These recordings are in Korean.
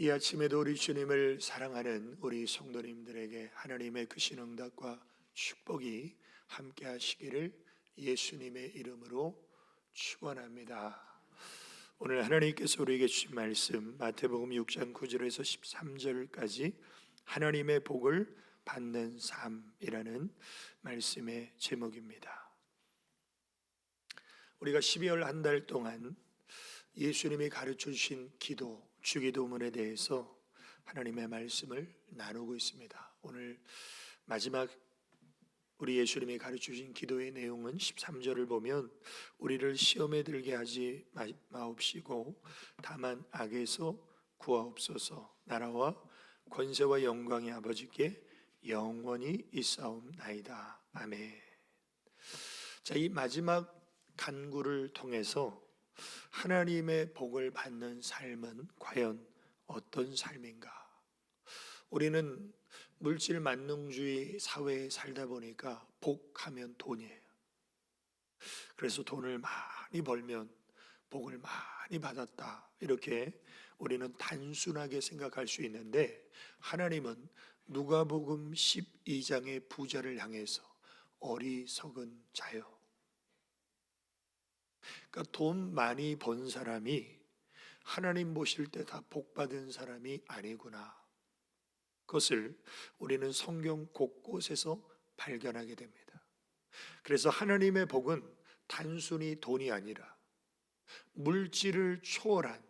이 아침에도 우리 주님을 사랑하는 우리 성도님들에게 하나님의 크신 응답과 축복이 함께 하시기를 예수님의 이름으로 축원합니다. 오늘 하나님께서 우리에게 주신 말씀 마태복음 6장 9절에서 13절까지 하나님의 복을 받는 삶이라는 말씀의 제목입니다. 우리가 12월 한 달 동안 예수님이 가르쳐 주신 기도, 주기도문에 대해서 하나님의 말씀을 나누고 있습니다. 오늘 마지막 우리 예수님이 가르쳐 주신 기도의 내용은 13절을 보면 우리를 시험에 들게 하지 마옵시고 다만 악에서 구하옵소서. 나라와 권세와 영광이 아버지께 영원히 있사옵나이다. 아멘. 자, 이 마지막 간구를 통해서 하나님의 복을 받는 삶은 과연 어떤 삶인가? 우리는 물질 만능주의 사회에 살다 보니까 복하면 돈이에요. 그래서 돈을 많이 벌면 복을 많이 받았다, 이렇게 우리는 단순하게 생각할 수 있는데, 하나님은 누가복음 12장의 부자를 향해서 어리석은 자요, 그러니까 돈 많이 번 사람이 하나님 보실 때 다 복 받은 사람이 아니구나, 그것을 우리는 성경 곳곳에서 발견하게 됩니다. 그래서 하나님의 복은 단순히 돈이 아니라 물질을 초월한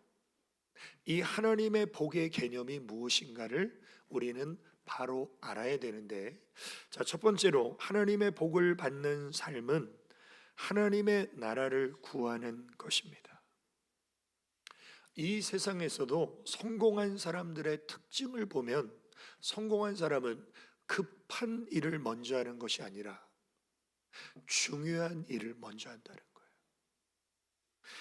이 하나님의 복의 개념이 무엇인가를 우리는 바로 알아야 되는데, 자, 첫 번째로 하나님의 복을 받는 삶은 하나님의 나라를 구하는 것입니다. 이 세상에서도 성공한 사람들의 특징을 보면 성공한 사람은 급한 일을 먼저 하는 것이 아니라 중요한 일을 먼저 한다는 거예요.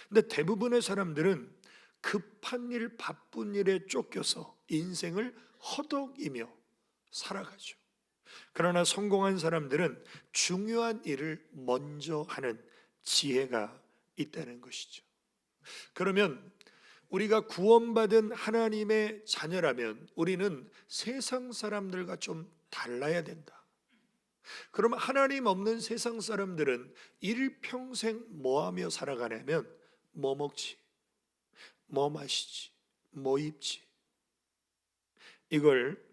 근데 대부분의 사람들은 급한 일, 바쁜 일에 쫓겨서 인생을 허덕이며 살아가죠. 그러나 성공한 사람들은 중요한 일을 먼저 하는 지혜가 있다는 것이죠. 그러면 우리가 구원받은 하나님의 자녀라면 우리는 세상 사람들과 좀 달라야 된다. 그러면 하나님 없는 세상 사람들은 일평생 뭐 하며 살아가냐면 뭐 먹지, 뭐 마시지, 뭐 입지, 이걸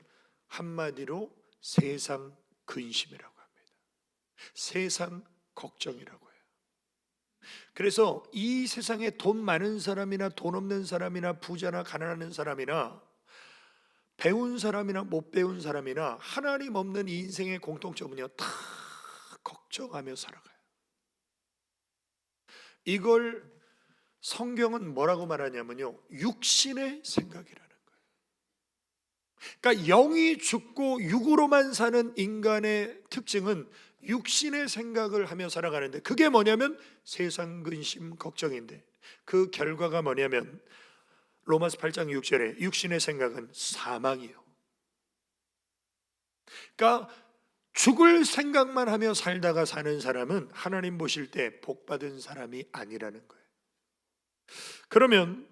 한마디로 세상 근심이라고 합니다. 세상 걱정이라고 해요. 그래서 이 세상에 돈 많은 사람이나 돈 없는 사람이나 부자나 가난한 사람이나 배운 사람이나 못 배운 사람이나 하나님 없는 이 인생의 공통점은요, 다 걱정하며 살아가요. 이걸 성경은 뭐라고 말하냐면요, 육신의 생각이라는 거예요. 그러니까 영이 죽고 육으로만 사는 인간의 특징은 육신의 생각을 하며 살아가는데, 그게 뭐냐면 세상 근심 걱정인데, 그 결과가 뭐냐면 로마서 8장 6절에 육신의 생각은 사망이요. 그러니까 죽을 생각만 하며 살다가 사는 사람은 하나님 보실 때 복 받은 사람이 아니라는 거예요. 그러면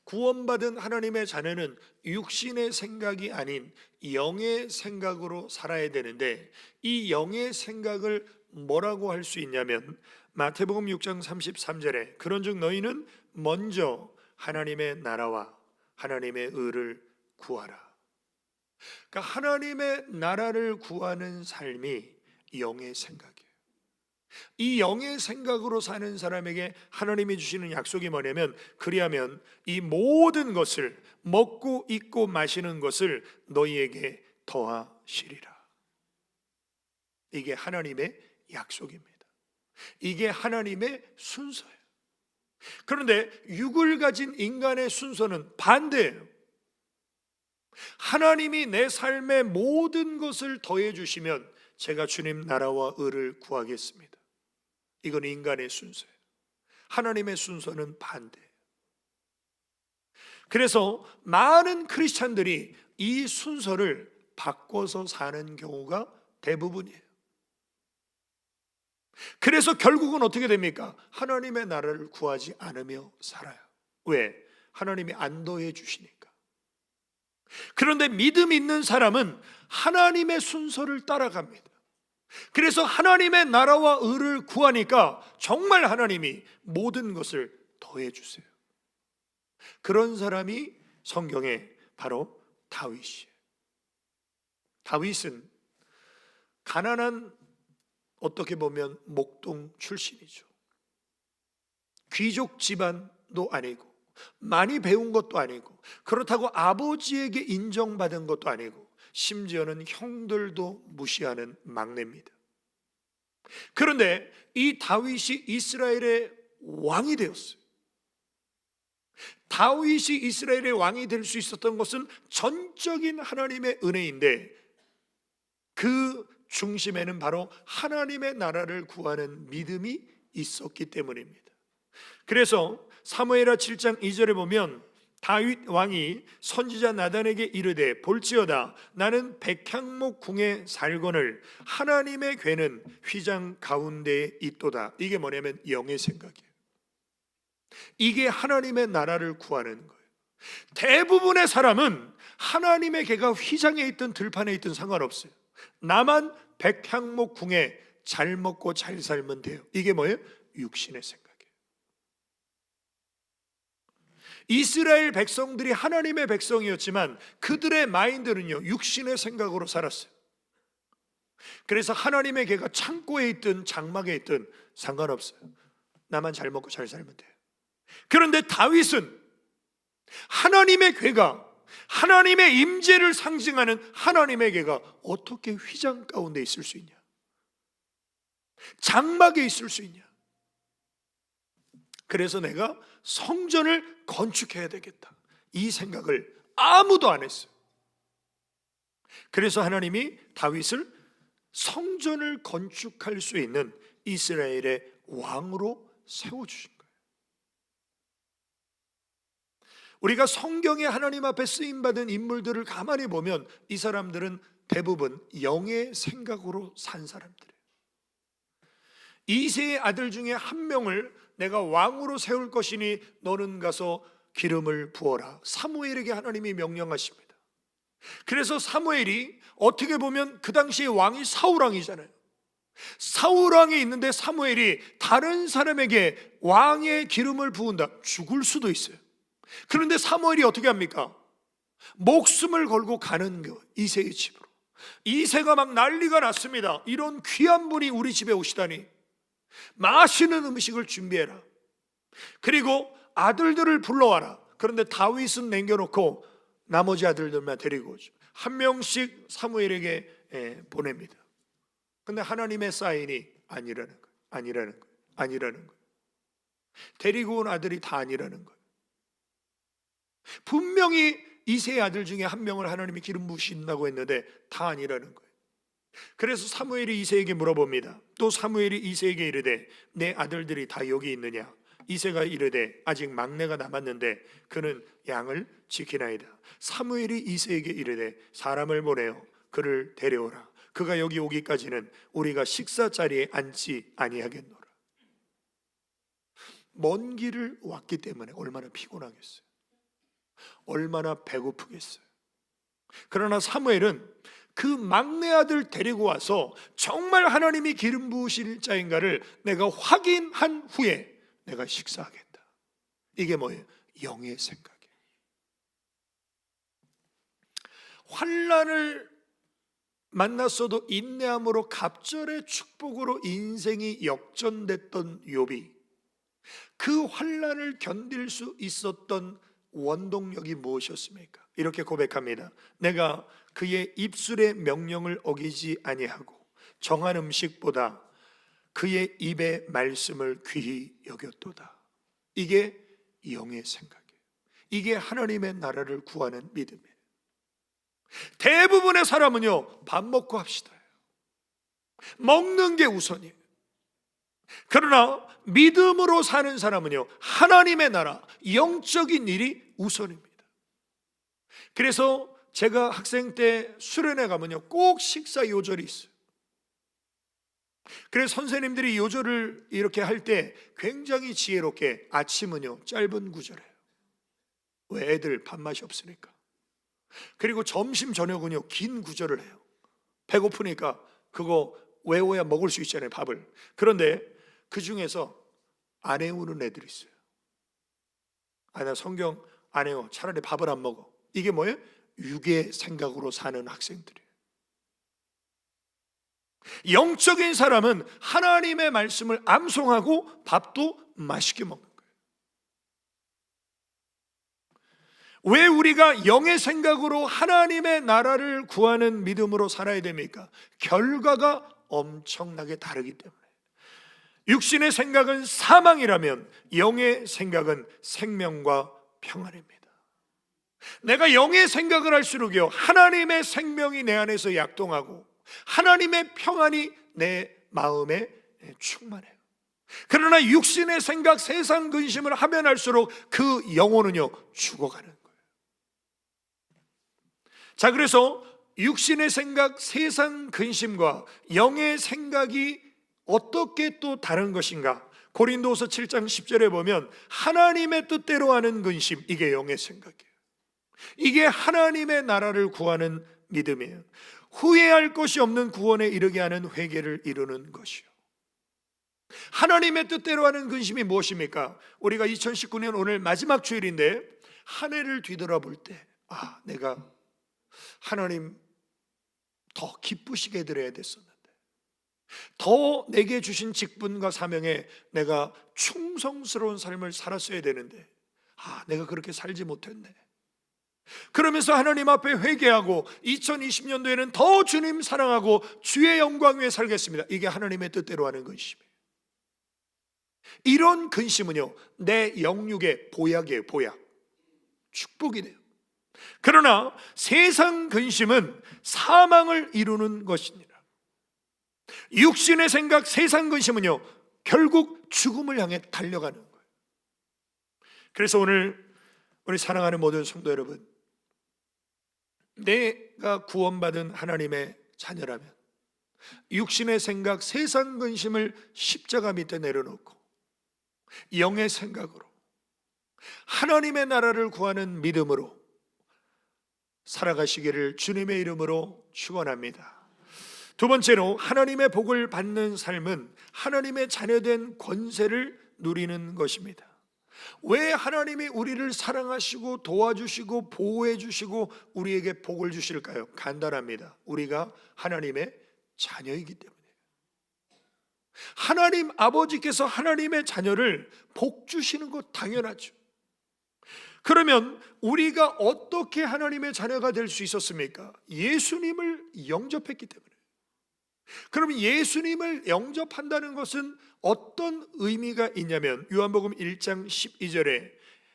구원받은 하나님의 자녀는 육신의 생각이 아닌 영의 생각으로 살아야 되는데, 이 영의 생각을 뭐라고 할 수 있냐면 마태복음 6장 33절에 그런즉 너희는 먼저 하나님의 나라와 하나님의 의를 구하라. 그러니까 하나님의 나라를 구하는 삶이 영의 생각이에요. 이 영의 생각으로 사는 사람에게 하나님이 주시는 약속이 뭐냐면, 그리하면 이 모든 것을, 먹고 입고 마시는 것을 너희에게 더하시리라. 이게 하나님의 약속입니다. 이게 하나님의 순서예요. 그런데 육을 가진 인간의 순서는 반대예요. 하나님이 내 삶의 모든 것을 더해 주시면 제가 주님 나라와 의를 구하겠습니다. 이건 인간의 순서예요. 하나님의 순서는 반대예요. 그래서 많은 크리스찬들이 이 순서를 바꿔서 사는 경우가 대부분이에요. 그래서 결국은 어떻게 됩니까? 하나님의 나라를 구하지 않으며 살아요. 왜? 하나님이 안 더해 주시니까. 그런데 믿음 있는 사람은 하나님의 순서를 따라갑니다. 그래서 하나님의 나라와 의를 구하니까 정말 하나님이 모든 것을 더해 주세요. 그런 사람이 성경에 바로 다윗이에요. 다윗은 가난한, 어떻게 보면 목동 출신이죠. 귀족 집안도 아니고 많이 배운 것도 아니고 그렇다고 아버지에게 인정받은 것도 아니고 심지어는 형들도 무시하는 막내입니다. 그런데 이 다윗이 이스라엘의 왕이 되었어요. 다윗이 이스라엘의 왕이 될 수 있었던 것은 전적인 하나님의 은혜인데 그 중심에는 바로 하나님의 나라를 구하는 믿음이 있었기 때문입니다. 그래서 사무엘하 7장 2절에 보면 다윗 왕이 선지자 나단에게 이르되 볼지어다 나는 백향목 궁에 살거늘 하나님의 궤는 휘장 가운데에 있도다. 이게 뭐냐면 영의 생각이에요. 이게 하나님의 나라를 구하는 거예요. 대부분의 사람은 하나님의 궤가 휘장에 있든 들판에 있든 상관없어요. 나만 백향목 궁에 잘 먹고 잘 살면 돼요. 이게 뭐예요? 육신의 생각이에요. 이스라엘 백성들이 하나님의 백성이었지만 그들의 마인드는요, 육신의 생각으로 살았어요. 그래서 하나님의 궤가 창고에 있든 장막에 있든 상관없어요. 나만 잘 먹고 잘 살면 돼요. 그런데 다윗은 하나님의 궤가, 하나님의 임재를 상징하는 하나님의 궤가 어떻게 휘장 가운데 있을 수 있냐? 장막에 있을 수 있냐? 그래서 내가 성전을 건축해야 되겠다. 이 생각을 아무도 안 했어요. 그래서 하나님이 다윗을 성전을 건축할 수 있는 이스라엘의 왕으로 세워주신 거예요. 우리가 성경에 하나님 앞에 쓰임받은 인물들을 가만히 보면 이 사람들은 대부분 영의 생각으로 산 사람들이에요. 이새의 아들 중에 한 명을 내가 왕으로 세울 것이니 너는 가서 기름을 부어라. 사무엘에게 하나님이 명령하십니다. 그래서 사무엘이 어떻게 보면 그 당시에 왕이 사울왕이잖아요. 사울왕이 있는데 사무엘이 다른 사람에게 왕의 기름을 부은다. 죽을 수도 있어요. 그런데 사무엘이 어떻게 합니까? 목숨을 걸고 가는 거, 이새의 집으로. 이새가 막 난리가 났습니다. 이런 귀한 분이 우리 집에 오시다니 맛있는 음식을 준비해라. 그리고 아들들을 불러와라. 그런데 다윗은 남겨놓고 나머지 아들들만 데리고 오죠. 한 명씩 사무엘에게 보냅니다. 근데 하나님의 사인이 아니라는 거예요. 아니라는 거예요. 아니라는 거예요. 데리고 온 아들이 다 아니라는 거예요. 분명히 이새의 아들 중에 한 명을 하나님이 기름 부으신다고 했는데 다 아니라는 거예요. 그래서 사무엘이 이새에게 물어봅니다. 또 사무엘이 이새에게 이르되 내 아들들이 다 여기 있느냐? 이새가 이르되 아직 막내가 남았는데 그는 양을 지키나이다. 사무엘이 이새에게 이르되 사람을 보내어 그를 데려오라. 그가 여기 오기까지는 우리가 식사 자리에 앉지 아니하겠노라. 먼 길을 왔기 때문에 얼마나 피곤하겠어요. 얼마나 배고프겠어요. 그러나 사무엘은 그 막내 아들 데리고 와서 정말 하나님이 기름 부으실 자인가를 내가 확인한 후에 내가 식사하겠다. 이게 뭐예요? 영의 생각이에요. 환난을 만났어도 인내함으로 갑절의 축복으로 인생이 역전됐던 욥이 그 환난을 견딜 수 있었던 원동력이 무엇이었습니까? 이렇게 고백합니다. 내가 그의 입술의 명령을 어기지 아니하고 정한 음식보다 그의 입의 말씀을 귀히 여겼도다. 이게 영의 생각이에요. 이게 하나님의 나라를 구하는 믿음이에요. 대부분의 사람은요, 밥 먹고 합시다. 먹는 게 우선이에요. 그러나 믿음으로 사는 사람은요, 하나님의 나라, 영적인 일이 우선입니다. 그래서 제가 학생 때 수련회 가면요, 꼭 식사 요절이 있어요. 그래서 선생님들이 요절을 이렇게 할 때 굉장히 지혜롭게 아침은요, 짧은 구절이에요. 왜? 애들 밥맛이 없으니까. 그리고 점심 저녁은요 긴 구절을 해요. 배고프니까 그거 외워야 먹을 수 있잖아요, 밥을. 그런데 그 중에서 안 외우는 애들이 있어요. 나 성경 안 외워, 차라리 밥을 안 먹어. 이게 뭐예요? 육의 생각으로 사는 학생들이에요. 영적인 사람은 하나님의 말씀을 암송하고 밥도 맛있게 먹는 거예요. 왜 우리가 영의 생각으로 하나님의 나라를 구하는 믿음으로 살아야 됩니까? 결과가 엄청나게 다르기 때문에. 육신의 생각은 사망이라면 영의 생각은 생명과 평안입니다. 내가 영의 생각을 할수록요 하나님의 생명이 내 안에서 약동하고 하나님의 평안이 내 마음에 충만해요. 그러나 육신의 생각, 세상 근심을 하면 할수록 그 영혼은요 죽어가는 거예요. 자, 그래서 육신의 생각, 세상 근심과 영의 생각이 어떻게 또 다른 것인가? 고린도후서 7장 10절에 보면 하나님의 뜻대로 하는 근심, 이게 영의 생각이에요. 이게 하나님의 나라를 구하는 믿음이에요. 후회할 것이 없는 구원에 이르게 하는 회개를 이루는 것이요. 하나님의 뜻대로 하는 근심이 무엇입니까? 우리가 2019년 오늘 마지막 주일인데 한 해를 뒤돌아볼 때 내가 하나님 더 기쁘시게 해드려야 됐었는데, 더 내게 주신 직분과 사명에 내가 충성스러운 삶을 살았어야 되는데 내가 그렇게 살지 못했네. 그러면서 하나님 앞에 회개하고 2020년도에는 더 주님 사랑하고 주의 영광 위에 살겠습니다. 이게 하나님의 뜻대로 하는 근심이에요. 이런 근심은요 내 영육의 보약이에요. 보약, 축복이 돼요. 그러나 세상 근심은 사망을 이루는 것입니다. 육신의 생각, 세상 근심은요 결국 죽음을 향해 달려가는 거예요. 그래서 오늘 우리 사랑하는 모든 성도 여러분, 내가 구원받은 하나님의 자녀라면 육신의 생각, 세상 근심을 십자가 밑에 내려놓고 영의 생각으로 하나님의 나라를 구하는 믿음으로 살아가시기를 주님의 이름으로 축원합니다. 두 번째로, 하나님의 복을 받는 삶은 하나님의 자녀된 권세를 누리는 것입니다. 왜 하나님이 우리를 사랑하시고 도와주시고 보호해 주시고 우리에게 복을 주실까요? 간단합니다. 우리가 하나님의 자녀이기 때문이에요. 하나님 아버지께서 하나님의 자녀를 복 주시는 것 당연하죠. 그러면 우리가 어떻게 하나님의 자녀가 될 수 있었습니까? 예수님을 영접했기 때문에. 그럼 예수님을 영접한다는 것은 어떤 의미가 있냐면, 요한복음 1장 12절에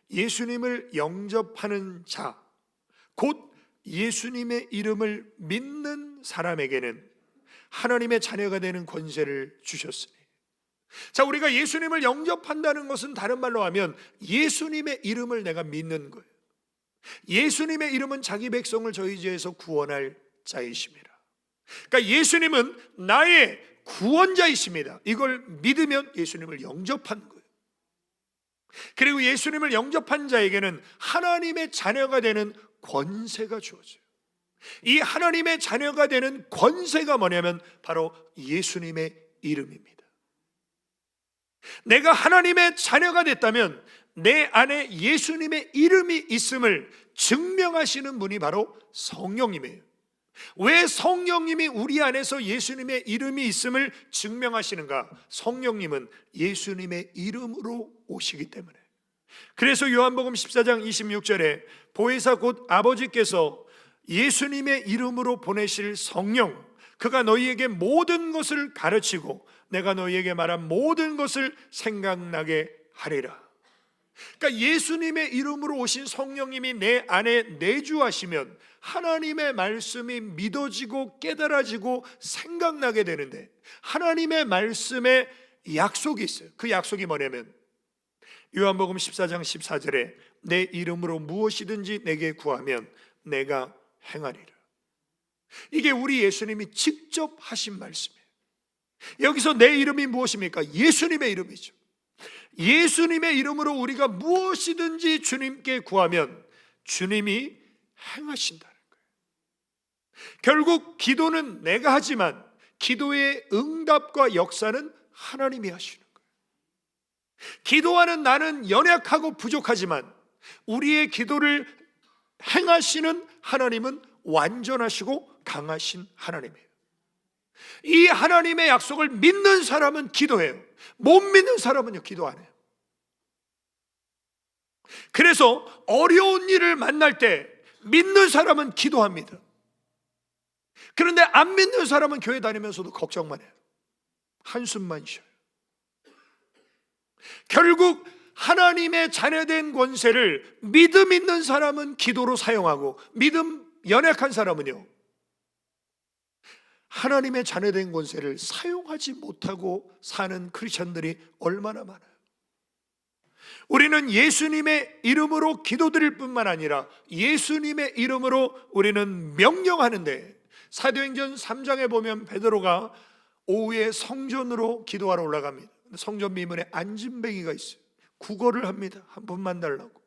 예수님을 영접하는 자, 곧 예수님의 이름을 믿는 사람에게는 하나님의 자녀가 되는 권세를 주셨으니. 자, 우리가 예수님을 영접한다는 것은 다른 말로 하면 예수님의 이름을 내가 믿는 거예요. 예수님의 이름은 자기 백성을 저희 죄에서 구원할 자이십니다. 그러니까 예수님은 나의 구원자이십니다. 이걸 믿으면 예수님을 영접한 거예요. 그리고 예수님을 영접한 자에게는 하나님의 자녀가 되는 권세가 주어져요. 이 하나님의 자녀가 되는 권세가 뭐냐면 바로 예수님의 이름입니다. 내가 하나님의 자녀가 됐다면 내 안에 예수님의 이름이 있음을 증명하시는 분이 바로 성령님이에요. 왜 성령님이 우리 안에서 예수님의 이름이 있음을 증명하시는가? 성령님은 예수님의 이름으로 오시기 때문에. 그래서 요한복음 14장 26절에 보혜사 곧 아버지께서 예수님의 이름으로 보내실 성령, 그가 너희에게 모든 것을 가르치고 내가 너희에게 말한 모든 것을 생각나게 하리라. 그러니까 예수님의 이름으로 오신 성령님이 내 안에 내주하시면 하나님의 말씀이 믿어지고 깨달아지고 생각나게 되는데, 하나님의 말씀에 약속이 있어요. 그 약속이 뭐냐면 요한복음 14장 14절에 내 이름으로 무엇이든지 내게 구하면 내가 행하리라. 이게 우리 예수님이 직접 하신 말씀이에요. 여기서 내 이름이 무엇입니까? 예수님의 이름이죠. 예수님의 이름으로 우리가 무엇이든지 주님께 구하면 주님이 행하신다는 거예요. 결국 기도는 내가 하지만 기도의 응답과 역사는 하나님이 하시는 거예요. 기도하는 나는 연약하고 부족하지만 우리의 기도를 행하시는 하나님은 완전하시고 강하신 하나님이에요. 이 하나님의 약속을 믿는 사람은 기도해요. 못 믿는 사람은요, 기도 안 해요. 그래서 어려운 일을 만날 때 믿는 사람은 기도합니다. 그런데 안 믿는 사람은 교회 다니면서도 걱정만 해요. 한숨만 쉬어요. 결국 하나님의 자녀된 권세를 믿음 있는 사람은 기도로 사용하고 믿음 연약한 사람은요, 하나님의 자녀된 권세를 사용하지 못하고 사는 크리스천들이 얼마나 많아요. 우리는 예수님의 이름으로 기도드릴 뿐만 아니라 예수님의 이름으로 우리는 명령하는데, 사도행전 3장에 보면 베드로가 오후에 성전으로 기도하러 올라갑니다. 성전 미문에 안진뱅이가 있어요. 구걸을 합니다. 한 분만 달라고.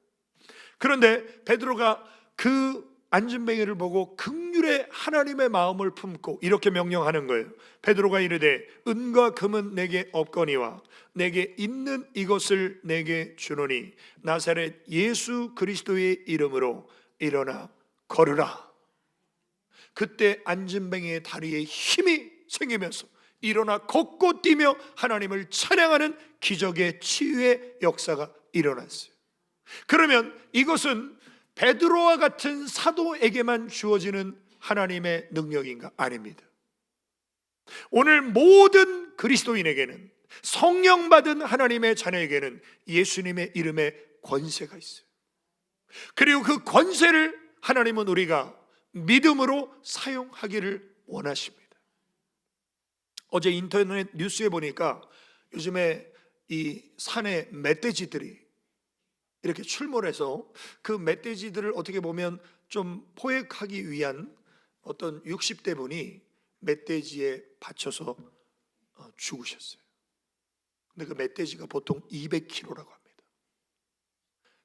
그런데 베드로가 그 안진뱅이를 보고 긍휼의 하나님의 마음을 품고 이렇게 명령하는 거예요. 베드로가 이르되 은과 금은 내게 없거니와 내게 있는 이것을 내게 주노니 나사렛 예수 그리스도의 이름으로 일어나 걸으라. 그때 안진뱅이의 다리에 힘이 생기면서 일어나 걷고 뛰며 하나님을 찬양하는 기적의 치유의 역사가 일어났어요. 그러면 이것은 베드로와 같은 사도에게만 주어지는 하나님의 능력인가? 아닙니다. 오늘 모든 그리스도인에게는, 성령 받은 하나님의 자녀에게는 예수님의 이름에 권세가 있어요. 그리고 그 권세를 하나님은 우리가 믿음으로 사용하기를 원하십니다. 어제 인터넷 뉴스에 보니까 요즘에 이 산에 멧돼지들이 이렇게 출몰해서 그 멧돼지들을 어떻게 보면 좀 포획하기 위한 어떤 60대 분이 멧돼지에 받쳐서 죽으셨어요. 근데 그 멧돼지가 보통 200kg라고 합니다.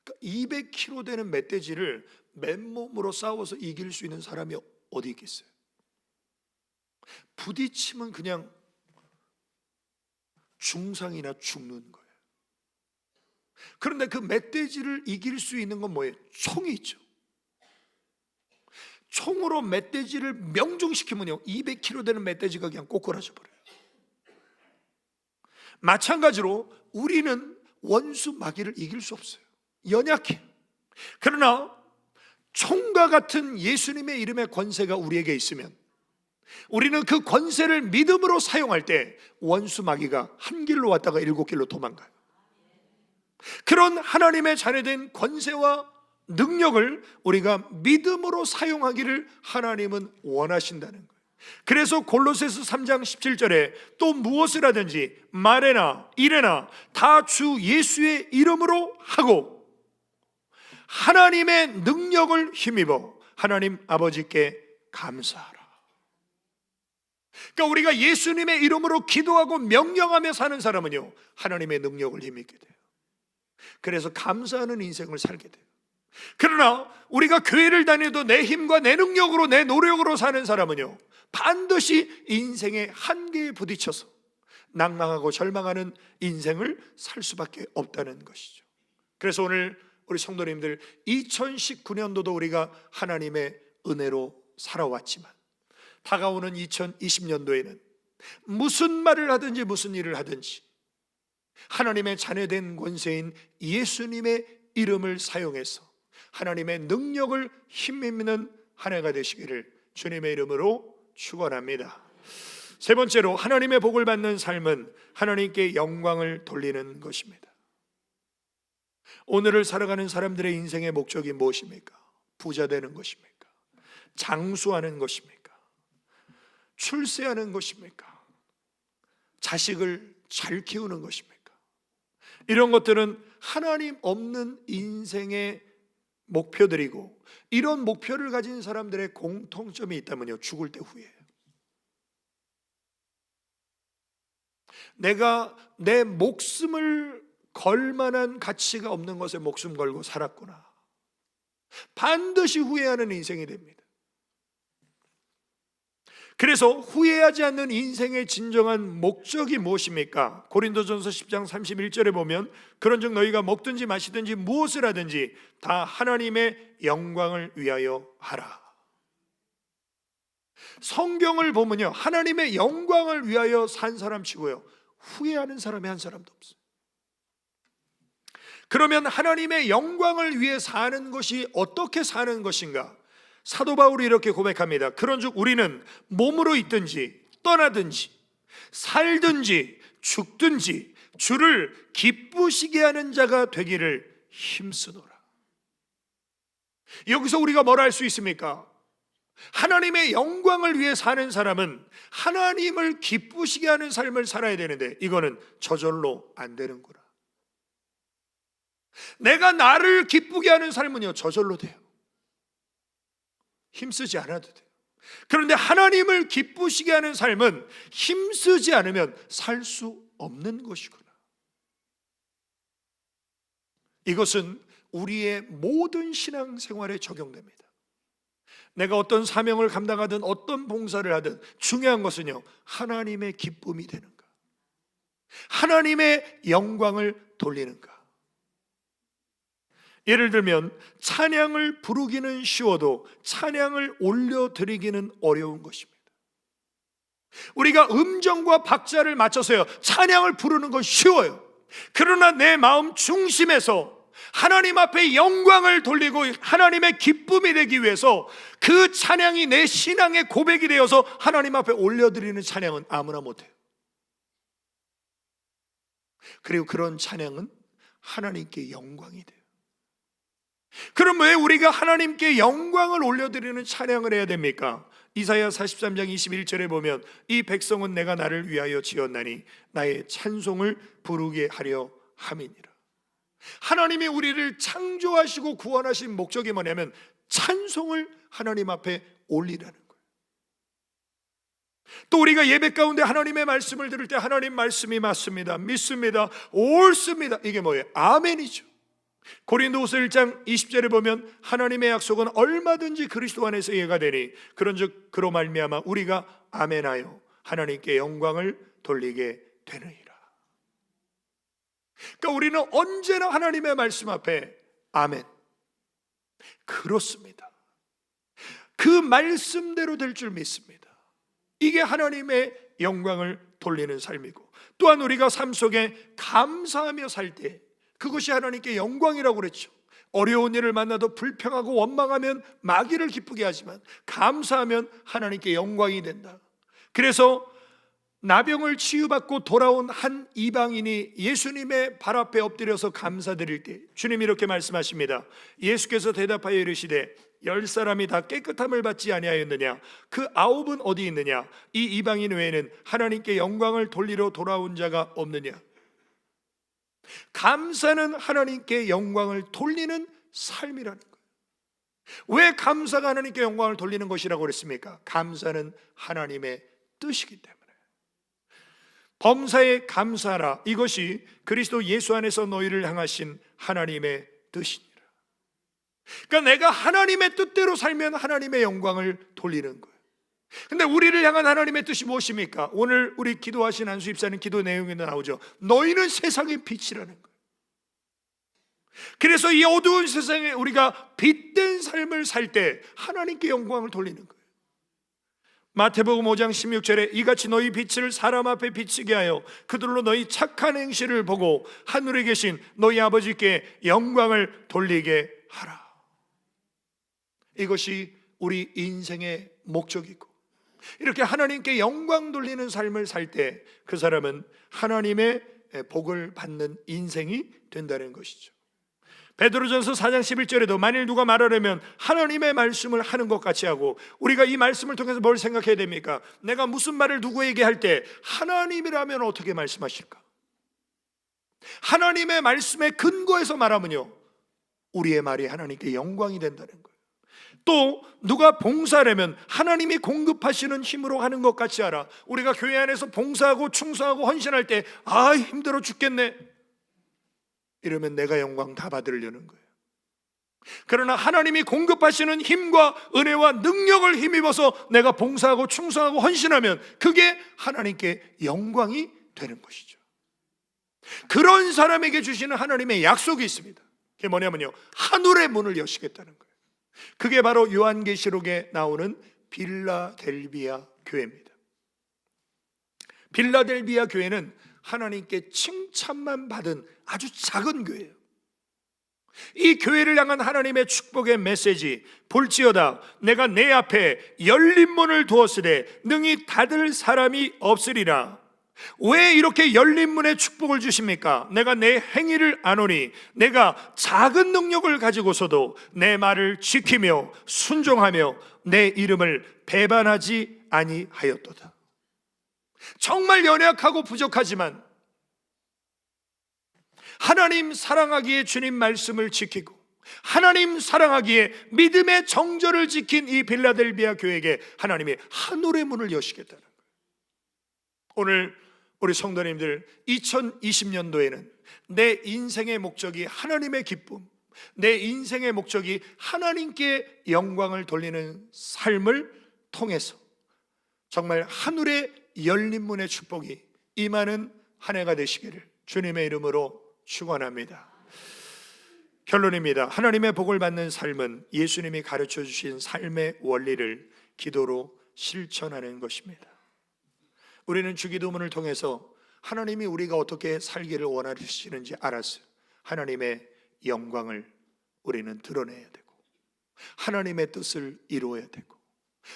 그러니까 200kg 되는 멧돼지를 맨몸으로 싸워서 이길 수 있는 사람이 어디 있겠어요? 부딪히면 그냥 중상이나 죽는 거예요. 그런데 그 멧돼지를 이길 수 있는 건 뭐예요? 총이 있죠. 총으로 멧돼지를 명중시키면요 200kg 되는 멧돼지가 그냥 꼬꾸라져 버려요. 마찬가지로 우리는 원수 마귀를 이길 수 없어요. 연약해. 그러나 총과 같은 예수님의 이름의 권세가 우리에게 있으면 우리는 그 권세를 믿음으로 사용할 때 원수 마귀가 한 길로 왔다가 7길로 도망가요. 그런 하나님의 자녀된 권세와 능력을 우리가 믿음으로 사용하기를 하나님은 원하신다는 거예요. 그래서 골로새서 3장 17절에 또 무엇을 하든지 말에나 일에나 다 주 예수의 이름으로 하고 하나님의 능력을 힘입어 하나님 아버지께 감사하라. 그러니까 우리가 예수님의 이름으로 기도하고 명령하며 사는 사람은요 하나님의 능력을 힘입게 돼요. 그래서 감사하는 인생을 살게 돼요. 그러나 우리가 교회를 다녀도 내 힘과 내 능력으로 내 노력으로 사는 사람은요 반드시 인생의 한계에 부딪혀서 낭망하고 절망하는 인생을 살 수밖에 없다는 것이죠. 그래서 오늘 우리 성도님들 2019년도도 우리가 하나님의 은혜로 살아왔지만 다가오는 2020년도에는 무슨 말을 하든지 무슨 일을 하든지 하나님의 자녀된 권세인 예수님의 이름을 사용해서 하나님의 능력을 힘입는 한 해가 되시기를 주님의 이름으로 축원합니다. 세 번째로 하나님의 복을 받는 삶은 하나님께 영광을 돌리는 것입니다. 오늘을 살아가는 사람들의 인생의 목적이 무엇입니까? 부자 되는 것입니까? 장수하는 것입니까? 출세하는 것입니까? 자식을 잘 키우는 것입니까? 이런 것들은 하나님 없는 인생의 목표들이고, 이런 목표를 가진 사람들의 공통점이 있다면요 죽을 때 후회해요. 내가 내 목숨을 걸 만한 가치가 없는 것에 목숨 걸고 살았구나. 반드시 후회하는 인생이 됩니다. 그래서 후회하지 않는 인생의 진정한 목적이 무엇입니까? 고린도전서 10장 31절에 보면 그런즉 너희가 먹든지 마시든지 무엇을 하든지 다 하나님의 영광을 위하여 하라. 성경을 보면요, 하나님의 영광을 위하여 산 사람 치고요, 후회하는 사람이 한 사람도 없어요. 그러면 하나님의 영광을 위해 사는 것이 어떻게 사는 것인가? 사도 바울이 이렇게 고백합니다. 그런즉 우리는 몸으로 있든지 떠나든지 살든지 죽든지 주를 기쁘시게 하는 자가 되기를 힘쓰노라. 여기서 우리가 뭘 알 수 있습니까? 하나님의 영광을 위해 사는 사람은 하나님을 기쁘시게 하는 삶을 살아야 되는데 이거는 저절로 안 되는구나. 내가 나를 기쁘게 하는 삶은요, 저절로 돼요. 힘쓰지 않아도 돼요. 그런데 하나님을 기쁘시게 하는 삶은 힘쓰지 않으면 살 수 없는 것이구나. 이것은 우리의 모든 신앙생활에 적용됩니다. 내가 어떤 사명을 감당하든 어떤 봉사를 하든 중요한 것은요, 하나님의 기쁨이 되는가, 하나님의 영광을 돌리는가. 예를 들면 찬양을 부르기는 쉬워도 찬양을 올려드리기는 어려운 것입니다. 우리가 음정과 박자를 맞춰서요, 찬양을 부르는 건 쉬워요. 그러나 내 마음 중심에서 하나님 앞에 영광을 돌리고 하나님의 기쁨이 되기 위해서 그 찬양이 내 신앙의 고백이 되어서 하나님 앞에 올려드리는 찬양은 아무나 못해요. 그리고 그런 찬양은 하나님께 영광이 돼요. 그럼 왜 우리가 하나님께 영광을 올려드리는 찬양을 해야 됩니까? 이사야 43장 21절에 보면 이 백성은 내가 나를 위하여 지었나니 나의 찬송을 부르게 하려 함이니라. 하나님이 우리를 창조하시고 구원하신 목적이 뭐냐면 찬송을 하나님 앞에 올리라는 거예요. 또 우리가 예배 가운데 하나님의 말씀을 들을 때 하나님 말씀이 맞습니다, 믿습니다, 옳습니다, 이게 뭐예요? 아멘이죠. 고린도후서 1장 20절에 보면 하나님의 약속은 얼마든지 그리스도 안에서 이해가 되니 그런즉 그로 말미암아 우리가 아멘하여 하나님께 영광을 돌리게 되느니라. 그러니까 우리는 언제나 하나님의 말씀 앞에 아멘, 그렇습니다, 그 말씀대로 될 줄 믿습니다, 이게 하나님의 영광을 돌리는 삶이고, 또한 우리가 삶 속에 감사하며 살 때 그것이 하나님께 영광이라고 그랬죠. 어려운 일을 만나도 불평하고 원망하면 마귀를 기쁘게 하지만 감사하면 하나님께 영광이 된다. 그래서 나병을 치유받고 돌아온 한 이방인이 예수님의 발 앞에 엎드려서 감사드릴 때 주님이 이렇게 말씀하십니다. 예수께서 대답하여 이르시되 10사람이 다 깨끗함을 받지 아니하였느냐? 그 9은 어디 있느냐? 이 이방인 외에는 하나님께 영광을 돌리러 돌아온 자가 없느냐? 감사는 하나님께 영광을 돌리는 삶이라는 거예요. 왜 감사가 하나님께 영광을 돌리는 것이라고 그랬습니까? 감사는 하나님의 뜻이기 때문에. 범사에 감사하라, 이것이 그리스도 예수 안에서 너희를 향하신 하나님의 뜻이니라. 그러니까 내가 하나님의 뜻대로 살면 하나님의 영광을 돌리는 거예요. 근데 우리를 향한 하나님의 뜻이 무엇입니까? 오늘 우리 기도하신 안수 집사님 기도 내용에도 나오죠. 너희는 세상의 빛이라는 거예요. 그래서 이 어두운 세상에 우리가 빛된 삶을 살 때 하나님께 영광을 돌리는 거예요. 마태복음 5장 16절에 이같이 너희 빛을 사람 앞에 비치게 하여 그들로 너희 착한 행실을 보고 하늘에 계신 너희 아버지께 영광을 돌리게 하라. 이것이 우리 인생의 목적이고, 이렇게 하나님께 영광 돌리는 삶을 살 때 그 사람은 하나님의 복을 받는 인생이 된다는 것이죠. 베드로전서 4장 11절에도 만일 누가 말하려면 하나님의 말씀을 하는 것 같이 하고, 우리가 이 말씀을 통해서 뭘 생각해야 됩니까? 내가 무슨 말을 누구에게 할 때 하나님이라면 어떻게 말씀하실까? 하나님의 말씀에 근거해서 말하면요, 우리의 말이 하나님께 영광이 된다는 거예요. 또 누가 봉사하려면 하나님이 공급하시는 힘으로 하는 것 같이 하라. 우리가 교회 안에서 봉사하고 충성하고 헌신할 때 힘들어 죽겠네, 이러면 내가 영광 다 받으려는 거예요. 그러나 하나님이 공급하시는 힘과 은혜와 능력을 힘입어서 내가 봉사하고 충성하고 헌신하면 그게 하나님께 영광이 되는 것이죠. 그런 사람에게 주시는 하나님의 약속이 있습니다. 그게 뭐냐면요, 하늘의 문을 여시겠다는 거예요. 그게 바로 요한계시록에 나오는 빌라델비아 교회입니다. 빌라델비아 교회는 하나님께 칭찬만 받은 아주 작은 교회예요. 이 교회를 향한 하나님의 축복의 메시지, 볼지어다 내가 내 앞에 열린 문을 두었으되 능히 닫을 사람이 없으리라. 왜 이렇게 열린 문에 축복을 주십니까? 내가 내 행위를 아노니 내가 작은 능력을 가지고서도 내 말을 지키며 순종하며 내 이름을 배반하지 아니하였도다. 정말 연약하고 부족하지만 하나님 사랑하기에 주님 말씀을 지키고 하나님 사랑하기에 믿음의 정절을 지킨 이 빌라델비아 교회에게 하나님이 하늘의 문을 여시겠다는 거예요. 오늘 우리 성도님들, 2020년도에는 내 인생의 목적이 하나님의 기쁨, 내 인생의 목적이 하나님께 영광을 돌리는 삶을 통해서 정말 하늘의 열린 문의 축복이 임하는 한 해가 되시기를 주님의 이름으로 축원합니다. 결론입니다. 하나님의 복을 받는 삶은 예수님이 가르쳐 주신 삶의 원리를 기도로 실천하는 것입니다. 우리는 주기도문을 통해서 하나님이 우리가 어떻게 살기를 원하시는지 알았어요. 하나님의 영광을 우리는 드러내야 되고 하나님의 뜻을 이루어야 되고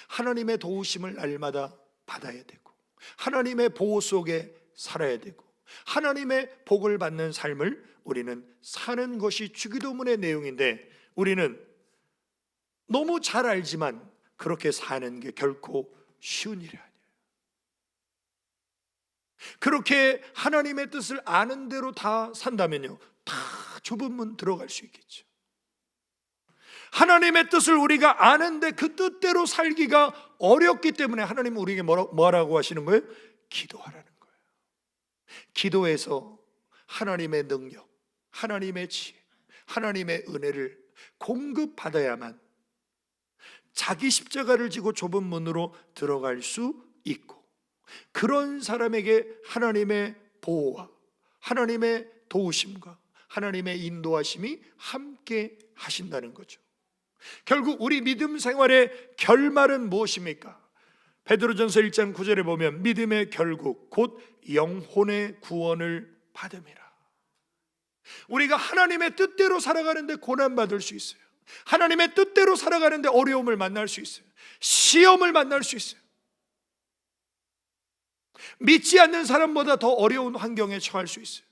하나님의 도우심을 날마다 받아야 되고 하나님의 보호 속에 살아야 되고 하나님의 복을 받는 삶을 우리는 사는 것이 주기도문의 내용인데, 우리는 너무 잘 알지만 그렇게 사는 게 결코 쉬운 일이 아니에요. 그렇게 하나님의 뜻을 아는 대로 다 산다면요, 다 좁은 문 들어갈 수 있겠죠. 하나님의 뜻을 우리가 아는데 그 뜻대로 살기가 어렵기 때문에 하나님은 우리에게 뭐라고 하시는 거예요? 기도하라는 거예요. 기도해서 하나님의 능력, 하나님의 지혜, 하나님의 은혜를 공급받아야만 자기 십자가를 지고 좁은 문으로 들어갈 수 있고, 그런 사람에게 하나님의 보호와 하나님의 도우심과 하나님의 인도하심이 함께 하신다는 거죠. 결국 우리 믿음 생활의 결말은 무엇입니까? 베드로전서 1장 9절에 보면 믿음의 결국 곧 영혼의 구원을 받음이라. 우리가 하나님의 뜻대로 살아가는데 고난받을 수 있어요. 하나님의 뜻대로 살아가는데 어려움을 만날 수 있어요. 시험을 만날 수 있어요. 믿지 않는 사람보다 더 어려운 환경에 처할 수 있어요.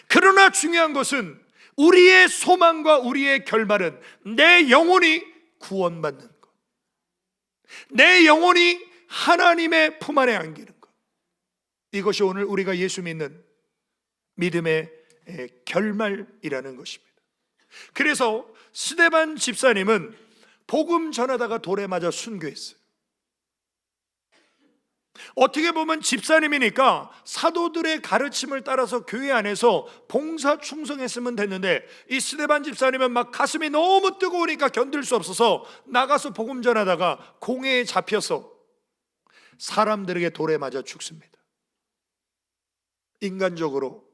그러나 중요한 것은 우리의 소망과 우리의 결말은 내 영혼이 구원받는 것, 내 영혼이 하나님의 품 안에 안기는 것, 이것이 오늘 우리가 예수 믿는 믿음의 결말이라는 것입니다. 그래서 스데반 집사님은 복음 전하다가 돌에 맞아 순교했어요. 어떻게 보면 집사님이니까 사도들의 가르침을 따라서 교회 안에서 봉사 충성했으면 됐는데, 이 스데반 집사님은 막 가슴이 너무 뜨거우니까 견딜 수 없어서 나가서 복음 전하다가 공회에 잡혀서 사람들에게 돌에 맞아 죽습니다. 인간적으로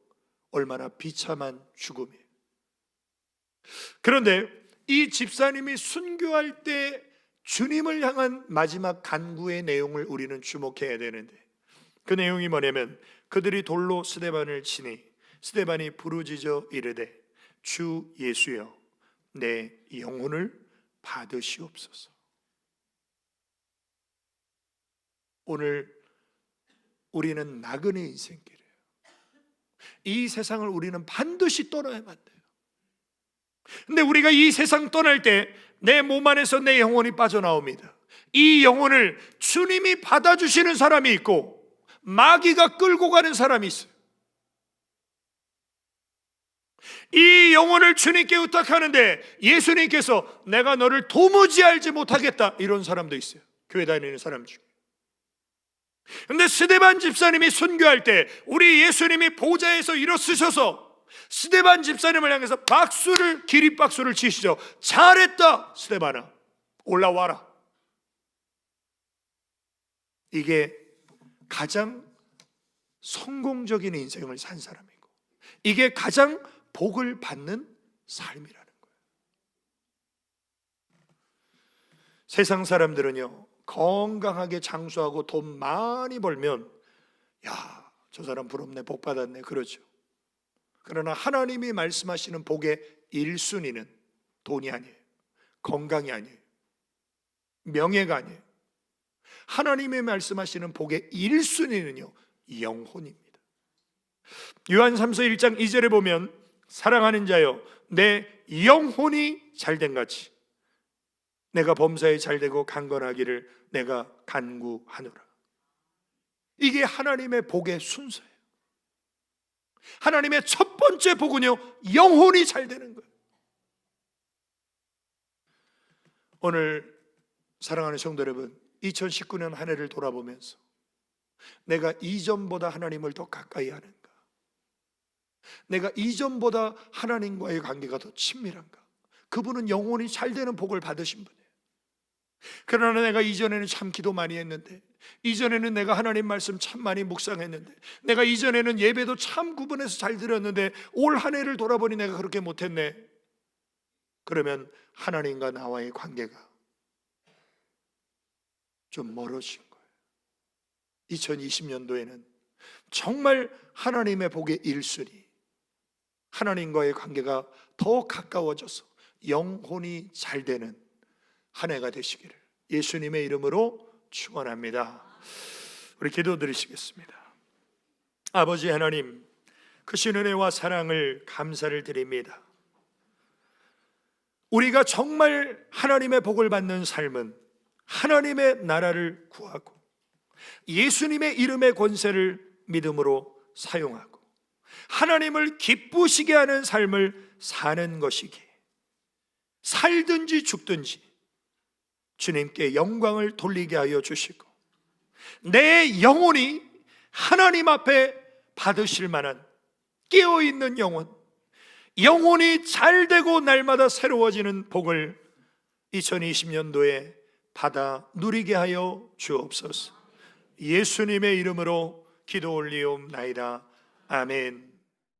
얼마나 비참한 죽음이에요. 그런데 이 집사님이 순교할 때 주님을 향한 마지막 간구의 내용을 우리는 주목해야 되는데, 그 내용이 뭐냐면 그들이 돌로 스데반을 치니 스데반이 부르짖어 이르되 주 예수여 내 영혼을 받으시옵소서. 오늘 우리는 나그네 인생길이에요. 이 세상을 우리는 반드시 떠나야만 돼요. 근데 우리가 이 세상 떠날 때 내 몸 안에서 내 영혼이 빠져나옵니다. 이 영혼을 주님이 받아주시는 사람이 있고 마귀가 끌고 가는 사람이 있어요. 이 영혼을 주님께 의탁하는데 예수님께서 내가 너를 도무지 알지 못하겠다, 이런 사람도 있어요. 교회 다니는 사람 중에. 근데 스데반 집사님이 순교할 때 우리 예수님이 보좌에서 일어서셔서 스데반 집사님을 향해서 기립박수를 치시죠. 잘했다 스데반아, 올라와라. 이게 가장 성공적인 인생을 산 사람이고, 이게 가장 복을 받는 삶이라는 거예요. 세상 사람들은요, 건강하게 장수하고 돈 많이 벌면 야, 저 사람 부럽네, 복 받았네, 그러죠. 그러나 하나님이 말씀하시는 복의 1순위는 돈이 아니에요, 건강이 아니에요, 명예가 아니에요. 하나님이 말씀하시는 복의 1순위는요 영혼입니다. 요한 3서 1장 2절에 보면 사랑하는 자여 내 영혼이 잘된 같이 내가 범사에 잘되고 강건하기를 내가 간구하노라. 이게 하나님의 복의 순서예요. 하나님의 첫 번째 복은요 영혼이 잘 되는 거예요. 오늘 사랑하는 성도 여러분, 2019년 한 해를 돌아보면서 내가 이전보다 하나님을 더 가까이 하는가? 내가 이전보다 하나님과의 관계가 더 친밀한가? 그분은 영혼이 잘 되는 복을 받으신 분이에요. 그러나 내가 이전에는 참 기도 많이 했는데, 이전에는 내가 하나님 말씀 참 많이 묵상했는데, 내가 이전에는 예배도 참 구분해서 잘 드렸는데 올 한 해를 돌아보니 내가 그렇게 못했네. 그러면 하나님과 나와의 관계가 좀 멀어진 거예요. 2020년도에는 정말 하나님의 복의 1순위, 하나님과의 관계가 더 가까워져서 영혼이 잘 되는 한 해가 되시기를 예수님의 이름으로 축원합니다. 우리 기도 드리시겠습니다. 아버지 하나님, 크신 은혜와 사랑을 감사를 드립니다. 우리가 정말 하나님의 복을 받는 삶은 하나님의 나라를 구하고 예수님의 이름의 권세를 믿음으로 사용하고 하나님을 기쁘시게 하는 삶을 사는 것이기에 살든지 죽든지 주님께 영광을 돌리게 하여 주시고 내 영혼이 하나님 앞에 받으실 만한 깨어있는 영혼이 잘되고 날마다 새로워지는 복을 2020년도에 받아 누리게 하여 주옵소서. 예수님의 이름으로 기도 올리옵나이다. 아멘.